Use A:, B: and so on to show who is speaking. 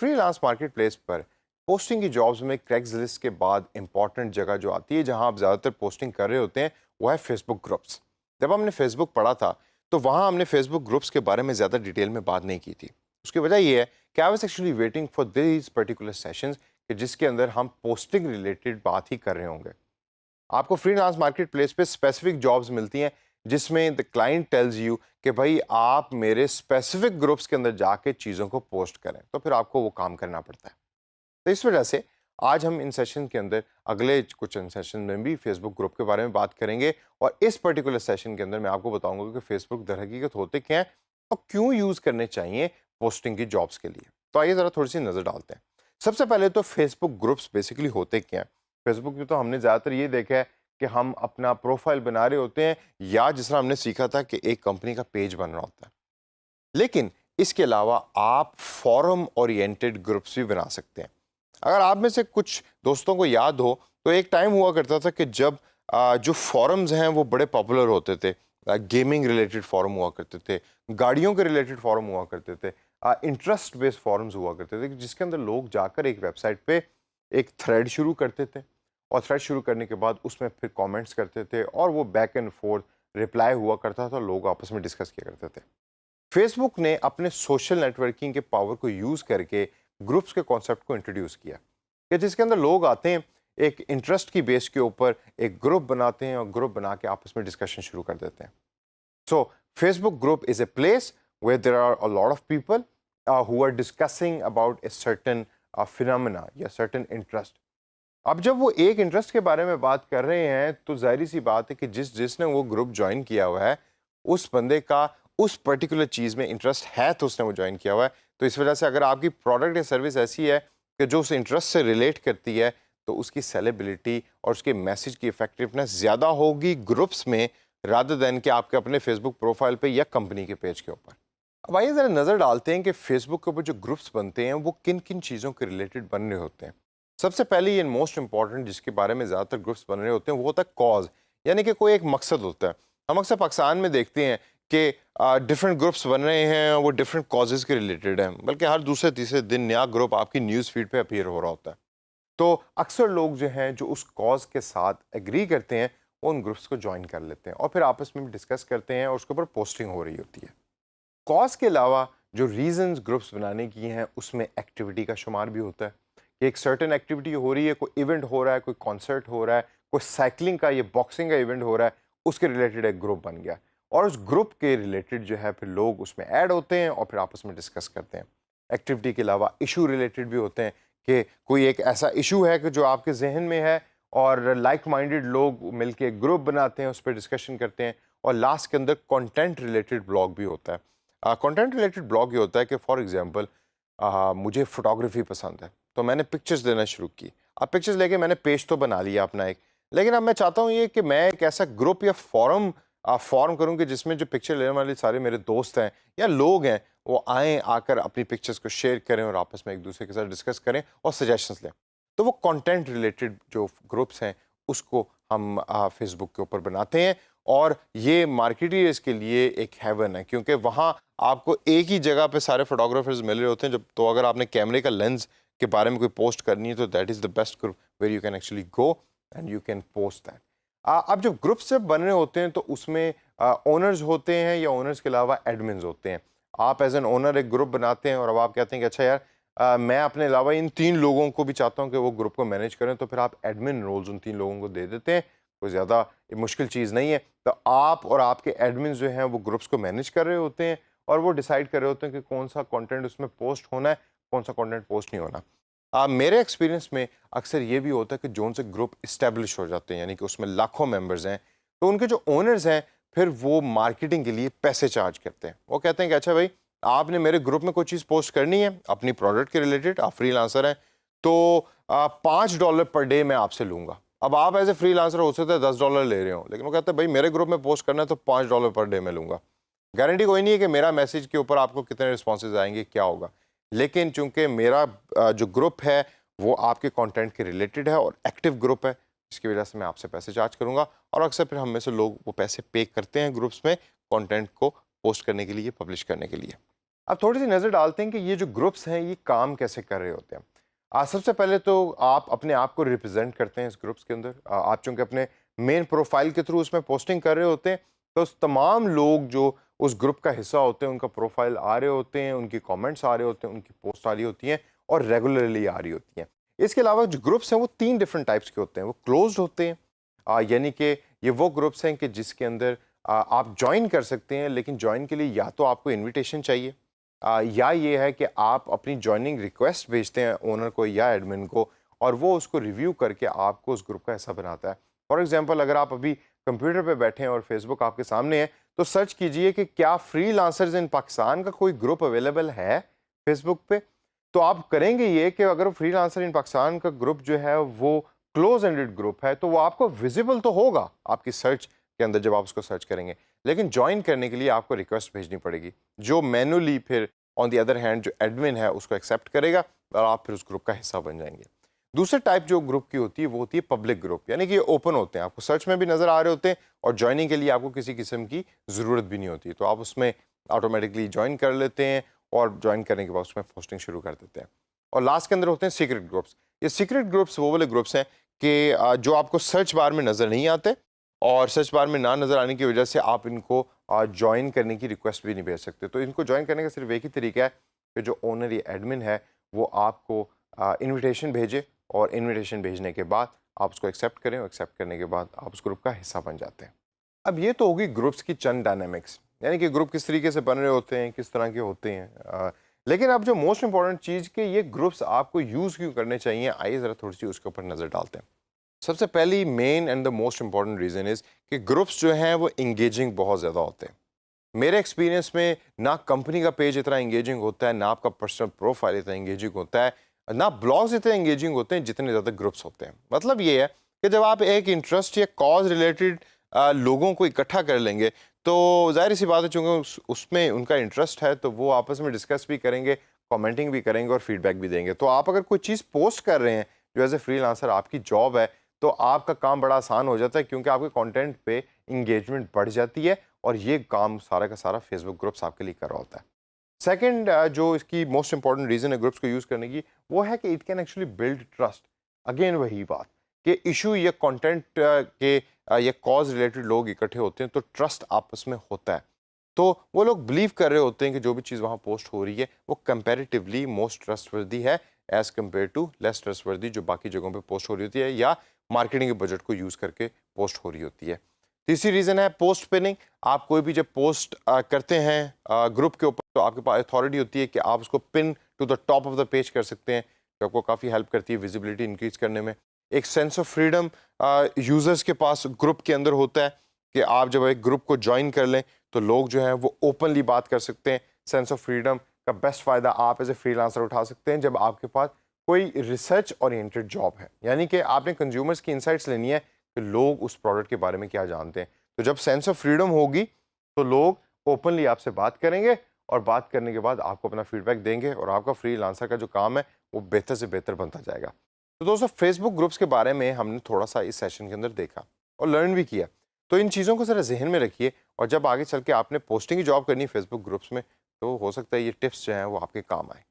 A: Freelance market place पर posting की jobs में क्रैग्सलिस्ट के बाद इंपॉर्टेंट जगह जो आती है जहां आप ज़्यादातर पोस्टिंग कर रहे होते हैं वो है फेसबुक ग्रुप्स। जब हमने फेसबुक पढ़ा था तो वहां हमने फेसबुक ग्रुप्स के बारे में ज़्यादा डिटेल में बात नहीं की थी। उसकी वजह ये है कि I was actually waiting for this particular sessions कि जिसके अंदर हम पोस्टिंग रिलेटेड बात ही कर रहे होंगे। आपको फ्रीलांस मार्केट प्लेस पे स्पेसिफिक जॉब्स मिलती हैं जिसमें द क्लाइंट टेल्स यू कि भाई आप मेरे स्पेसिफिक ग्रुप्स के अंदर जाके चीज़ों को पोस्ट करें, तो फिर आपको वो काम करना पड़ता है। तो इस वजह से आज हम इन सेशन के अंदर अगले कुछ इन सेशन में भी फेसबुक ग्रुप के बारे में बात करेंगे और इस पर्टिकुलर सेशन के अंदर मैं आपको बताऊंगा कि फेसबुक दर हकीकत होते क्या हैं और क्यों यूज़ करने चाहिए पोस्टिंग की जॉब्स के लिए। तो आइए ज़रा थोड़ी सी नज़र डालते हैं। सबसे पहले तो फेसबुक ग्रुप्स बेसिकली होते क्या हैं। फेसबुक में तो हमने ज़्यादातर ये देखा है कि हम अपना प्रोफाइल बना रहे होते हैं या जिस तरह हमने सीखा था कि एक कंपनी का पेज बन रहा होता है, लेकिन इसके अलावा आप फॉरम ओरिएंटेड ग्रुप्स भी बना सकते हैं। अगर आप में से कुछ दोस्तों को याद हो तो एक टाइम हुआ करता था कि जब जो फॉरम्स हैं वो बड़े पॉपुलर होते थे। गेमिंग रिलेटेड फॉरम हुआ करते थे, गाड़ियों के रिलेटेड फॉरम हुआ करते थे, इंटरेस्ट बेस्ड फॉरम्स हुआ करते थे कि जिसके अंदर लोग जाकर एक वेबसाइट पे एक थ्रेड शुरू करते थे और थ्रेड शुरू करने के बाद उसमें फिर कमेंट्स करते थे और वो बैक एंड फोर्थ रिप्लाई हुआ करता था, लोग आपस में डिस्कस किया करते थे। फेसबुक ने अपने सोशल नेटवर्किंग के पावर को यूज़ करके ग्रुप्स के कॉन्सेप्ट को इंट्रोड्यूस किया कि जिसके अंदर लोग आते हैं, एक इंटरेस्ट की बेस के ऊपर एक ग्रुप बनाते हैं और ग्रुप बना के आपस में डिस्कशन शुरू कर देते हैं। So Facebook group is a place where there are a lot of people who are discussing about a certain phenomena या सर्टन इंटरेस्ट। अब जब वो एक इंटरेस्ट के बारे में बात कर रहे हैं तो जाहिर सी बात है कि जिसने वो ग्रुप ज्वाइन किया हुआ है उस बंदे का उस पर्टिकुलर चीज़ में इंटरेस्ट है तो उसने वो ज्वाइन किया हुआ है। तो इस वजह से अगर आपकी प्रोडक्ट या सर्विस ऐसी है कि जो उस इंटरेस्ट से रिलेट करती है तो उसकी सेलेबिलिटी और उसके मैसेज की इफेक्टिवनेस ज़्यादा होगी ग्रुप्स में रादर देन कि आपके अपने फेसबुक प्रोफाइल पे या कंपनी के पेज के ऊपर। अब आइए ज़रा नज़र डालते हैं कि फेसबुक के ऊपर जो ग्रुप्स बनते हैं वो किन किन चीज़ों के रिलेटेड बन रहे होते हैं। सबसे पहले ये मोस्ट इंपॉर्टेंट जिसके बारे में ज़्यादातर ग्रुप्स बन रहे होते हैं वो होता है कॉज, यानी कि कोई एक मकसद होता है। हम अक्सर पाकिस्तान में देखते हैं कि डिफरेंट ग्रुप्स बन रहे हैं, वो डिफरेंट कॉजेज़ के रिलेटेड हैं, बल्कि हर दूसरे तीसरे दिन नया ग्रुप आपकी न्यूज़ फीड पे अपीयर हो रहा होता है। तो अक्सर लोग जो हैं जो उस कॉज के साथ एग्री करते हैं वो उन ग्रुप्स को ज्वाइन कर लेते हैं और फिर आपस में भी डिस्कस करते हैं और उसके ऊपर पोस्टिंग हो रही होती है। कॉज के अलावा जो रीजंस ग्रुप्स बनाने की हैं उसमें एक्टिविटी का शुमार भी होता है कि एक सर्टेन एक्टिविटी हो रही है, कोई इवेंट हो रहा है, कोई कॉन्सर्ट हो रहा है, कोई साइकिलिंग का या बॉक्सिंग का इवेंट हो रहा है, उसके रिलेटेड एक ग्रुप बन गया और उस ग्रुप के रिलेटेड जो है फिर लोग उसमें ऐड होते हैं और फिर आपस में डिस्कस करते हैं। एक्टिविटी के अलावा इशू रिलेटेड भी होते हैं कि कोई एक ऐसा इशू है कि जो आपके जहन में है और लाइक माइंडेड लोग मिलके एक ग्रुप बनाते हैं, उस पर डिस्कशन करते हैं। और लास्ट के अंदर कंटेंट रिलेटेड ब्लॉग भी होता है। कंटेंट रिलेटेड ब्लॉग ये होता है कि फॉर एग्जांपल मुझे फोटोग्राफी पसंद है तो मैंने पिक्चर्स देना शुरू की। अब पिक्चर्स लेके मैंने पेज तो बना लिया अपना एक, लेकिन अब मैं चाहता हूँ ये कि मैं एक ऐसा ग्रुप या फॉरम फॉर्म करूँ कि जिसमें जो पिक्चर लेने वाले सारे मेरे दोस्त हैं या लोग हैं वो आएँ आकर अपनी पिक्चर्स को शेयर करें और आपस में एक दूसरे के साथ डिस्कस करें और सजेशंस लें। तो वो कंटेंट रिलेटेड जो ग्रुप्स हैं उसको हम फेसबुक के ऊपर बनाते हैं और ये मार्केटियर्स के लिए एक हेवन है क्योंकि वहाँ आपको एक ही जगह पे सारे फोटोग्राफर्स मिल रहे होते हैं। जब तो अगर आपने कैमरे का लेंस के बारे में कोई पोस्ट करनी है तो that is the best group where you can actually go and you can post that. अब जब ग्रुप से बन रहे होते हैं तो उसमें ओनर्स होते हैं या ओनर्स के अलावा एडमिन्स होते हैं। आप एज एन ओनर एक ग्रुप बनाते हैं और अब आप कहते हैं कि अच्छा यार मैं अपने अलावा इन 3 लोगों को भी चाहता हूँ कि वो ग्रुप को मैनेज करें, तो फिर आप एडमिन रोल्स उन 3 लोगों को दे देते हैं। कोई ज़्यादा मुश्किल चीज़ नहीं है। तो आप और आपके एडमिन्स जो हैं वो ग्रुप्स को मैनेज कर रहे होते हैं और वो डिसाइड कर रहे होते हैं कि कौन सा कंटेंट उसमें पोस्ट होना है, कौन सा कंटेंट पोस्ट नहीं होना। मेरे एक्सपीरियंस में अक्सर ये भी होता है कि जोन से ग्रुप इस्टेब्लिश हो जाते हैं, यानी कि उसमें लाखों मेंबर्स हैं, तो उनके जो ओनर्स हैं फिर वो मार्केटिंग के लिए पैसे चार्ज करते हैं। वो कहते हैं कि अच्छा भाई आपने मेरे ग्रुप में कोई चीज़ पोस्ट करनी है अपनी प्रोडक्ट के रिलेटेड, आप फ्रीलांसर हैं, तो $5 पर डे मैं आपसे लूँगा। अब आप एज ए फ्रीलांसर हो सकता है $10 ले रहे हो, लेकिन वो कहते हैं भाई मेरे ग्रुप में पोस्ट करना है तो $5 पर डे मैं लूँगा। गारंटी कोई नहीं है कि मेरा मैसेज के ऊपर आपको कितने रिस्पॉन्सेज आएंगे, क्या होगा, लेकिन चूंकि मेरा जो ग्रुप है वो आपके कंटेंट के रिलेटेड है और एक्टिव ग्रुप है, इसकी वजह से मैं आपसे पैसे चार्ज करूंगा और अक्सर फिर हम में से लोग वो पैसे पे करते हैं ग्रुप्स में कंटेंट को पोस्ट करने के लिए, पब्लिश करने के लिए। अब थोड़ी सी नज़र डालते हैं कि ये जो ग्रुप्स हैं ये काम कैसे कर रहे होते हैं। सबसे पहले तो आप अपने आप को रिप्रेजेंट करते हैं इस ग्रुप्स के अंदर। आप चूंकि अपने मेन प्रोफाइल के थ्रू उसमें पोस्टिंग कर रहे होते हैं, तो उस तमाम लोग जो उस ग्रुप का हिस्सा होते हैं, उनका प्रोफाइल आ रहे होते हैं, उनकी कमेंट्स आ रहे होते हैं, उनकी पोस्ट आ रही होती हैं और रेगुलरली आ रही होती हैं। इसके अलावा जो ग्रुप्स हैं वो 3 डिफरेंट टाइप्स के होते हैं। वो क्लोज्ड होते हैं, यानी कि ये वो ग्रुप्स हैं कि जिसके अंदर आप ज्वाइन कर सकते हैं, लेकिन ज्वाइन के लिए या तो आपको इनविटेशन चाहिए, या ये है कि आप अपनी ज्वाइनिंग रिक्वेस्ट भेजते हैं ओनर को या एडमिन को, और वो उसको रिव्यू करके आपको उस ग्रुप का हिस्सा बनाता है। फॉर एग्जांपल, अगर आप अभी कंप्यूटर पे बैठे हैं और फेसबुक आपके सामने है, तो सर्च कीजिए कि क्या फ्रीलांसर्स इन पाकिस्तान का कोई ग्रुप अवेलेबल है फेसबुक पे। तो आप करेंगे ये कि अगर वो फ्रीलांसर इन पाकिस्तान का ग्रुप जो है वो क्लोज एंडेड ग्रुप है, तो वो आपको विजिबल तो होगा आपकी सर्च के अंदर जब आप उसको सर्च करेंगे, लेकिन ज्वाइन करने के लिए आपको रिक्वेस्ट भेजनी पड़ेगी, जो मैनुअली फिर ऑन दी अदर हैंड जो एडमिन है उसको एक्सेप्ट करेगा और आप फिर उस ग्रुप का हिस्सा बन जाएंगे। दूसरे टाइप जो ग्रुप की होती है वो होती है पब्लिक ग्रुप, यानी कि ये ओपन होते हैं, आपको सर्च में भी नजर आ रहे होते हैं और ज्वाइनिंग के लिए आपको किसी किस्म की ज़रूरत भी नहीं होती, तो आप उसमें ऑटोमेटिकली ज्वाइन कर लेते हैं और ज्वाइन करने के बाद उसमें पोस्टिंग शुरू कर देते हैं। और लास्ट के अंदर होते हैं सीक्रेट ग्रुप्स। ये सीक्रेट ग्रुप्स वो वाले ग्रुप्स हैं कि जो आपको सर्च बार में नज़र नहीं आते, और सर्च बार में ना नज़र आने की वजह से आप इनको ज्वाइन करने की रिक्वेस्ट भी नहीं भेज सकते। तो इनको ज्वाइन करने का सिर्फ एक ही तरीका है कि जो ओनर या एडमिन है वो आपको इनविटेशन भेजे, और इनविटेशन भेजने के बाद आप उसको एक्सेप्ट करें, और एक्सेप्ट करने के बाद आप उस ग्रुप का हिस्सा बन जाते हैं। अब ये तो होगी ग्रुप्स की चंद डायनामिक्स, यानी कि ग्रुप किस तरीके से बन रहे होते हैं, किस तरह के होते हैं। लेकिन अब जो मोस्ट इंपॉर्टेंट चीज़ कि ये ग्रुप्स आपको यूज़ क्यों करने चाहिए, आइए ज़रा थोड़ी सी उसके ऊपर नज़र डालते हैं। सबसे पहली main and the most important reason is कि ग्रुप्स जो हैं वो इंगेजिंग बहुत ज़्यादा होते हैं। मेरे एक्सपीरियंस में ना कंपनी का पेज इतना इंगेजिंग होता है, ना आपका पर्सनल प्रोफाइल इतना इंगेजिंग होता है, ना ब्लॉग्स इतने इंगेजिंग होते हैं जितने ज़्यादा ग्रुप्स होते हैं। मतलब ये है कि जब आप एक इंटरेस्ट या कॉज रिलेटेड लोगों को इकट्ठा कर लेंगे, तो जाहिर सी बात है चूँकि उसमें उनका इंटरेस्ट है, तो वो आपस में डिस्कस भी करेंगे, कमेंटिंग भी करेंगे और फीडबैक भी देंगे। तो आप अगर कोई चीज़ पोस्ट कर रहे हैं जो एज ए फ्रीलांसर आपकी जॉब है, तो आपका काम बड़ा आसान हो जाता है, क्योंकि आपके कंटेंट पे इंगेजमेंट बढ़ जाती है, और ये काम सारा का सारा फेसबुक ग्रुप्स आपके लिए कर रहा होता है। सेकंड, जो इसकी मोस्ट इंपॉर्टेंट रीज़न है ग्रुप्स को यूज़ करने की, वो है कि it can actually build trust. Again वही बात कि इशू या कंटेंट के या कॉज रिलेटेड लोग इकट्ठे होते हैं, तो ट्रस्ट आपस में होता है। तो वो लोग बिलीव कर रहे होते हैं कि जो भी चीज़ वहाँ पोस्ट हो रही है वो कंपैरेटिवली मोस्ट ट्रस्टवर्दी है as compare to less trustworthy जो बाकी जगहों पे पोस्ट हो रही होती है, या मार्केटिंग के बजट को यूज़ करके पोस्ट हो रही होती है। तीसरी रीज़न है पोस्ट पिनिंग। आप कोई भी जब पोस्ट करते हैं ग्रुप के ऊपर, तो आपके पास अथॉरिटी होती है कि आप उसको pin to the top of the page कर सकते हैं, जो आपको काफ़ी हेल्प करती है विजिबिलिटी इंक्रीज करने में। एक सेंस ऑफ फ्रीडम यूज़र्स के पास ग्रुप के अंदर होता है कि आप जब एक ग्रुप को ज्वाइन कर लें, तो लोग जो हैं वो ओपनली बात कर सकते हैं। सेंस ऑफ फ्रीडम का बेस्ट फ़ायदा आप एज ए फ्रीलांसर उठा सकते हैं जब आपके पास कोई रिसर्च ओरिएंटेड जॉब है, यानी कि आपने कंज्यूमर्स की इंसाइट्स लेनी है कि लोग उस प्रोडक्ट के बारे में क्या जानते हैं। तो जब सेंस ऑफ फ्रीडम होगी, तो लोग ओपनली आपसे बात करेंगे, और बात करने के बाद आपको अपना फीडबैक देंगे, और आपका फ्रीलांसर का जो काम है वो बेहतर से बेहतर बनता जाएगा। तो दोस्तों, फेसबुक ग्रुप्स के बारे में हमने थोड़ा सा इस सेशन के अंदर देखा और लर्न भी किया। तो इन चीज़ों को ज़रा जहन में रखिए, और जब आगे चल के आपने पोस्टिंग की जॉब करनी है फेसबुक ग्रुप्स में, तो हो सकता है ये टिप्स जो हैं वो आपके काम आए।